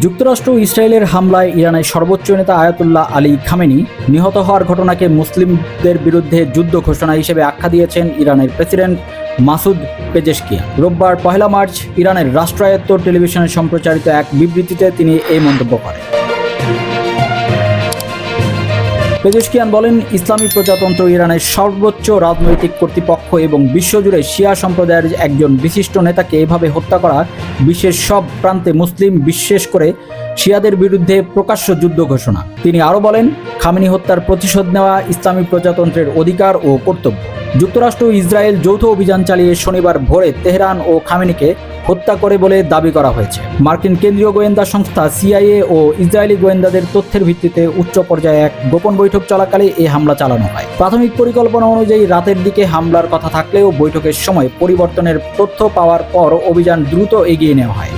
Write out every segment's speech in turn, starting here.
যুক্তরাষ্ট্র ও ইসরায়েলের হামলায় ইরানের সর্বোচ্চ নেতা আয়াতুল্লাহ আলী খামেনি নিহত হওয়ার ঘটনাকে মুসলিমদের বিরুদ্ধে যুদ্ধ ঘোষণা হিসেবে আখ্যা দিয়েছেন ইরানের প্রেসিডেন্ট মাসুদ পেজেশকিয়ান। রোববার 1 মার্চ ইরানের রাষ্ট্রায়ত্ত টেলিভিশনে সম্প্রচারিত এক বিবৃতিতে তিনি এই মন্তব্য করেন। পেজেশকিয়ান বলেন, ইসলামী প্রজাতন্ত্র ইরানের সর্বোচ্চ রাজনৈতিক কর্তৃপক্ষ এবং বিশ্বজুড়ে শিয়া সম্প্রদায়ের একজন বিশিষ্ট নেতাকে এভাবে হত্যা করা বিশ্বের সব প্রান্তে মুসলিম, বিশেষ করে শিয়াদের বিরুদ্ধে প্রকাশ্য যুদ্ধ ঘোষণা। তিনি আরও বলেন, খামেনি হত্যার প্রতিশোধ নেওয়া ইসলামী প্রজাতন্ত্রের অধিকার ও কর্তব্য। যুক্তরাষ্ট্র ও ইসরায়েল যৌথ অভিযান চালিয়ে শনিবার ভোরে তেহরান ও খামেনিকে হত্যা করে বলে দাবি করা হয়েছে। মার্কিন কেন্দ্রীয় গোয়েন্দা সংস্থা সিআইএ ও ইসরায়েলি গোয়েন্দাদের তথ্যের ভিত্তিতে উচ্চ পর্যায়ে এক গোপন বৈঠক চলাকালে এই হামলা চালানো হয়। প্রাথমিক পরিকল্পনা অনুযায়ী রাতের দিকে হামলার কথা থাকলেও বৈঠকের সময় পরিবর্তনের তথ্য পাওয়ার পর অভিযান দ্রুত এগিয়ে নেওয়া হয়।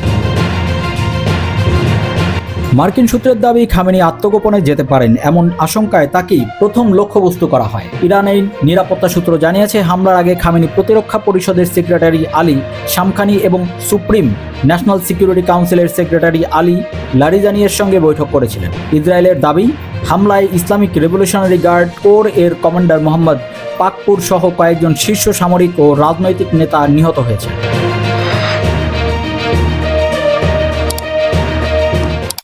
মার্কিন সূত্রের দাবি, খামেনি আত্মগোপনে যেতে পারেন এমন আশঙ্কায় তাকেই প্রথম লক্ষ্যবস্তু করা হয়। ইরানের নিরাপত্তা সূত্র জানিয়েছে, হামলার আগে খামেনি প্রতিরক্ষা পরিষদের সেক্রেটারি আলী শামখানি এবং সুপ্রিম ন্যাশনাল সিকিউরিটি কাউন্সিলের সেক্রেটারি আলী লারিজানিয়ের সঙ্গে বৈঠক করেছিলেন। ইসরায়েলের দাবি, হামলায় ইসলামিক রেভলিউশনারি গার্ড কোর এর কমান্ডার মোহাম্মদ পাকপুর সহ কয়েকজন শীর্ষ সামরিক ও রাজনৈতিক নেতা নিহত হয়েছে।